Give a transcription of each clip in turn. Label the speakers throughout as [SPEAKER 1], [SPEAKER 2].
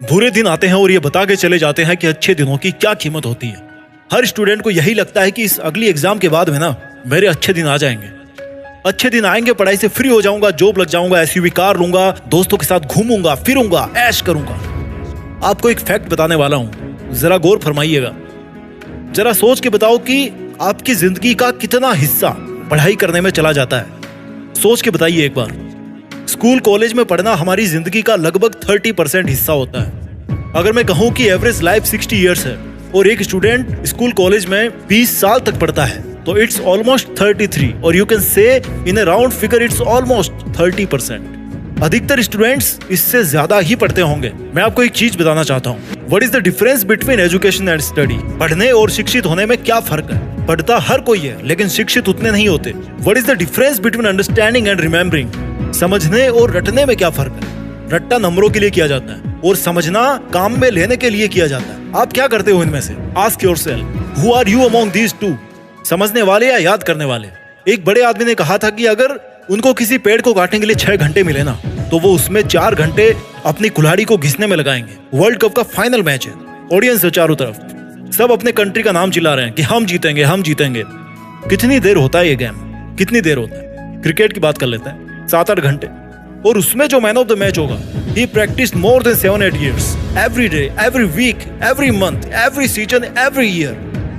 [SPEAKER 1] बुरे दिन आते हैं और ये बता के चले जाते हैं कि अच्छे दिनों की क्या कीमत होती है। हर स्टूडेंट को यही लगता है कि इस अगली एग्जाम के बाद में ना मेरे अच्छे दिन आ जाएंगे, अच्छे दिन आएंगे, पढ़ाई से फ्री हो जाऊंगा, जॉब लग जाऊंगा, एसयूवी कार लूंगा, दोस्तों के साथ घूमूंगा फिरूंगा, ऐश करूंगा। आपको एक फैक्ट बताने वाला हूं, जरा गौर फरमाइएगा। जरा सोच के बताओ कि आपकी जिंदगी का कितना हिस्सा पढ़ाई करने में चला जाता है। सोच के बताइए एक बार। स्कूल कॉलेज में पढ़ना हमारी जिंदगी का लगभग 30% हिस्सा होता है। अगर मैं कहूं कि एवरेज लाइफ 60 इयर्स है और एक स्टूडेंट स्कूल कॉलेज में 20 साल तक पढ़ता है तो इट्स ऑलमोस्ट 33, और you can say in a round figure it's almost 30%। अधिकतर स्टूडेंट्स इससे ज्यादा ही पढ़ते होंगे। मैं आपको एक चीज बताना चाहता हूँ, what is the difference between education and study. पढ़ने और शिक्षित होने में क्या फर्क है? पढ़ता हर कोई है लेकिन शिक्षित उतने नहीं होते। What is the difference between understanding and remembering. समझने और रटने में क्या फर्क है? रट्टा नंबरों के लिए किया जाता है और समझना काम में लेने के लिए किया जाता है। आप क्या करते हो इनमें से? Ask yourself, who are you among these two? समझने वाले या याद करने वाले? एक बड़े आदमी ने कहा था कि अगर उनको किसी पेड़ को काटने के लिए 6 घंटे मिले ना तो वो उसमें 4 घंटे अपनी कुल्हाड़ी को घिसने में लगाएंगे। वर्ल्ड कप का फाइनल मैच है, ऑडियंस है चारों तरफ, सब अपने कंट्री का नाम चिल्ला रहे हैं कि हम जीतेंगे हम जीतेंगे। कितनी देर होता है ये गेम? कितनी देर होता है? क्रिकेट की बात कर लेते हैं, 7-8 घंटे। और उसमें जो मैन ऑफ द मैच होगा, he practiced more than 7-8 years, every day, every week, every month, every season, every year।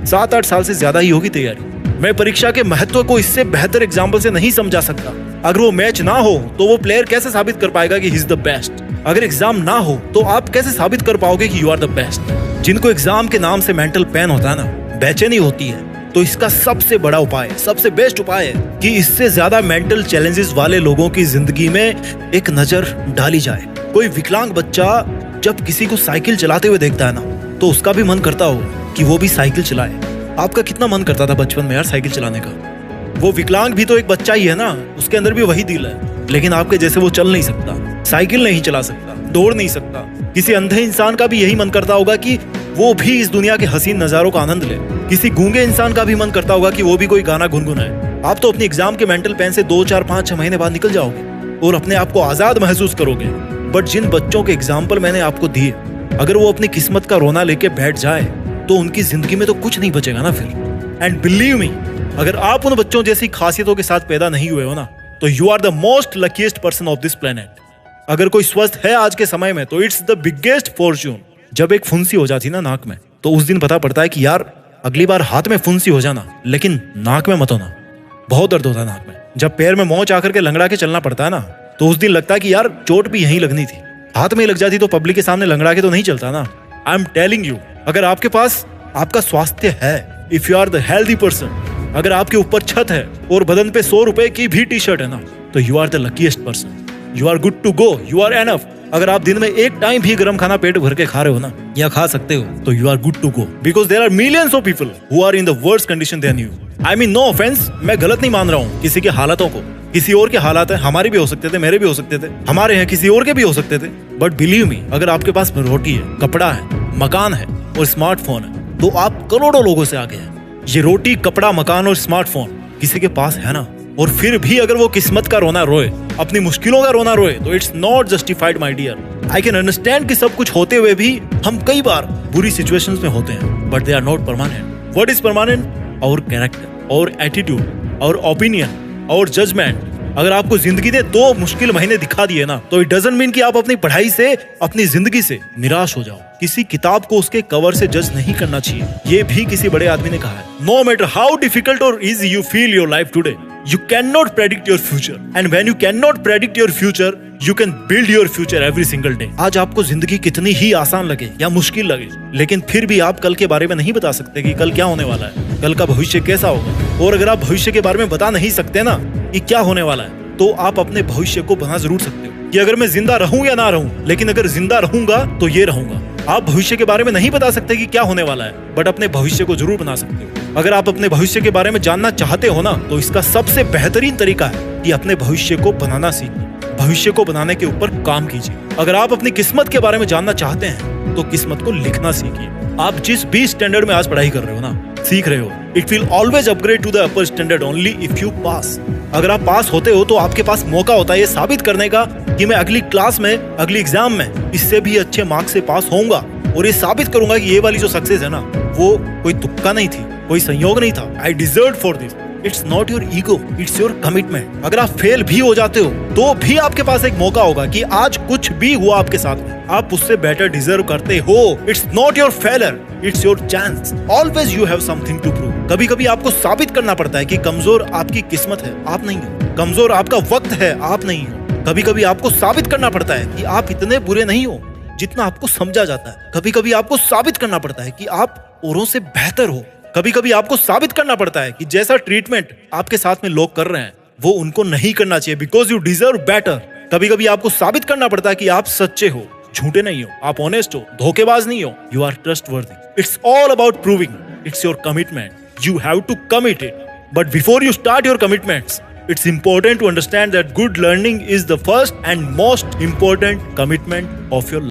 [SPEAKER 1] 7-8 साल से ज्यादा ही होगी तैयारी। मैं परीक्षा के महत्व को इससे बेहतर एग्जाम्पल से नहीं समझा सकता। अगर वो मैच ना हो तो वो प्लेयर कैसे साबित कर पाएगा कि ही इज द बेस्ट? अगर एग्जाम ना हो तो आप कैसे साबित कर पाओगे कि यू आर द बेस्ट? जिनको एग्जाम के नाम से मेंटल पेन होता है ना, बेचैनी होती है, तो इसका सबसे बड़ा उपाय, सबसे बेस्ट उपाय है कि इससे ज्यादा मेंटल चैलेंजेस वाले लोगों की जिंदगी में एक नजर डाली जाए। कोई विकलांग बच्चा जब किसी को साइकिल चलाते हुए देखता है ना तो उसका भी मन करता होगा कि वो भी साइकिल चलाए। आपका कितना मन करता था बचपन में यार साइकिल चलाने का? वो विकलांग भी तो एक बच्चा ही है ना, उसके अंदर भी वही दिल है, लेकिन आपके जैसे वो चल नहीं सकता, साइकिल नहीं चला सकता, दौड़ नहीं सकता। किसी अंधे इंसान का भी यही मन करता होगा कि वो भी इस दुनिया के हसीन नजारों का आनंद ले। किसी गूंगे इंसान का भी मन करता होगा कि वो भी कोई गाना गुनगुनाए। आप तो अपनी एग्जाम के मेंटल पेन से 2, 4, 5, 6 महीने बाद निकल जाओगे और अपने आप को आजाद महसूस करोगे। बट जिन बच्चों के एग्जाम्पल मैंने आपको दिए, अगर वो अपनी किस्मत का रोना लेके बैठ जाए तो उनकी जिंदगी में तो कुछ नहीं बचेगा ना फिर। एंड बिलीव मी, अगर आप उन बच्चों जैसी खासियतों के साथ पैदा नहीं हुए हो ना तो you are the most luckiest person of this planet. अगर कोई स्वस्थ है आज के समय में तो इट्स द बिगेस्ट फॉर्च्यून। जब एक फुंसी हो जाती ना नाक में तो उस दिन पता पड़ता है कि यार अगली बार हाथ में फुंसी हो जाना लेकिन नाक में मत होना। बहुत दर्द होता है नाक में। जब पैर में मोच आकर के लंगड़ा के चलना पड़ता है ना तो उस दिन लगता है कि यार चोट भी यहीं लगनी थी, हाथ में लग जाती तो पब्लिक के सामने लंगड़ा के तो नहीं चलता ना। आई एम टेलिंग यू, अगर आपके पास आपका स्वास्थ्य है, if you are the healthy person, अगर आपके ऊपर छत है और बदन पे 100 रुपए की भी टी शर्ट है ना तो you are the luckiest person. You are good to go, you are enough. अगर आप दिन में एक टाइम भी गर्म खाना पेट भर के खा रहे हो ना या खा सकते हो तो you are good to go, because there are millions of people who are in the worst condition than you. I mean no offence, मैं गलत नहीं मान रहा हूँ किसी के हालातों को। किसी और के हालात है, हमारे भी हो सकते थे, मेरे भी हो सकते थे, हमारे हैं, किसी और के भी हो सकते थे। बट बिलीव मी, अगर आपके पास रोटी है, कपड़ा है, मकान है और स्मार्टफोन है तो आप करोड़ों लोगों से आगे हैं। ये रोटी, कपड़ा, मकान और स्मार्टफोन किसी के पास है ना, और फिर भी अगर वो किस्मत का रोना रोए, अपनी मुश्किलों का रोना रोए तो it's not justified my dear. I can understand कि सब कुछ होते हुए भी हम कई बार बुरी सिचुएशंस में होते हैं, but they are not permanent. What is permanent? Our character, our attitude, our opinion, our judgement. अगर आपको जिंदगी ने 2 मुश्किल महीने दिखा दिए ना तो इट डजंट मीन कि आप अपनी पढ़ाई से, अपनी जिंदगी से निराश हो जाओ। किसी किताब को उसके कवर से जज नहीं करना चाहिए, ये भी किसी बड़े आदमी ने कहा है। नो मैटर हाउ डिफिकल्ट और easy you feel your life today, you cannot predict your future, and when you cannot predict your future you can build your future every single day। आज आपको जिंदगी कितनी ही आसान लगे या मुश्किल लगे, लेकिन फिर भी आप कल के बारे में नहीं बता सकते कि कल क्या होने वाला है, कल का भविष्य कैसा होगा। और अगर आप भविष्य के बारे में बता नहीं सकते ना कि क्या होने वाला है तो आप अपने भविष्य को बना जरूर सकते हो कि अगर मैं जिंदा रहूं या ना रहूं, लेकिन अगर जिंदा रहूंगा तो ये रहूंगा। आप भविष्य के बारे में नहीं बता सकते कि क्या होने वाला है, बट अपने भविष्य को जरूर बना सकते हो। अगर आप अपने भविष्य के बारे में जानना चाहते हो ना तो इसका सबसे बेहतरीन तरीका है कि अपने भविष्य को बनाना सीखिए, भविष्य को बनाने के ऊपर काम कीजिए। अगर आप अपनी किस्मत के बारे में जानना चाहते हैं तो किस्मत को लिखना सीखिए। आप जिस भी स्टैंडर्ड में आज पढ़ाई कर रहे हो ना, सीख रहे हो। It will always upgrade to the upper standard only if you pass. अगर आप पास होते हो तो आपके पास मौका होता है ये साबित करने का कि मैं अगली क्लास में, अगली एग्जाम में इससे भी अच्छे मार्क्स से पास होऊंगा और ये साबित करूंगा कि ये वाली जो सक्सेस है ना, वो कोई तुक्का नहीं थी, कोई संयोग नहीं था। I deserve for this. It's not your ego, it's your commitment. अगर आप फेल भी हो जाते हो तो भी आपके पास एक मौका होगा कि आज कुछ भी हुआ आपके साथ में, आप उससे बेटर डिजर्व करते हो। It's not your failure, it's your chance. Always you have something to prove. कभी कभी आपको साबित करना पड़ता है कि कमजोर आपकी किस्मत है, आप नहीं हो। कमजोर आपका वक्त है, आप नहीं हो। कभी कभी आपको साबित करना पड़ता है कि आप इतने बुरे नहीं हो जितना आपको समझा जाता है। कभी कभी आपको साबित करना पड़ता है कि आप औरों से बेहतर हो। कभी कभी आपको साबित करना पड़ता है कि जैसा ट्रीटमेंट आपके साथ में लोग कर रहे हैं वो उनको नहीं करना चाहिए, बिकॉज यू डिजर्व बेटर। कभी कभी आपको साबित करना पड़ता है कि आप सच्चे हो, झूठे नहीं हो, आप ऑनेस्ट हो, धोखेबाज नहीं हो, you are trustworthy. It's all about proving, it's your commitment. You have to commit it. But before you start your commitments, it's important to understand that good learning is the first and most important commitment of your life.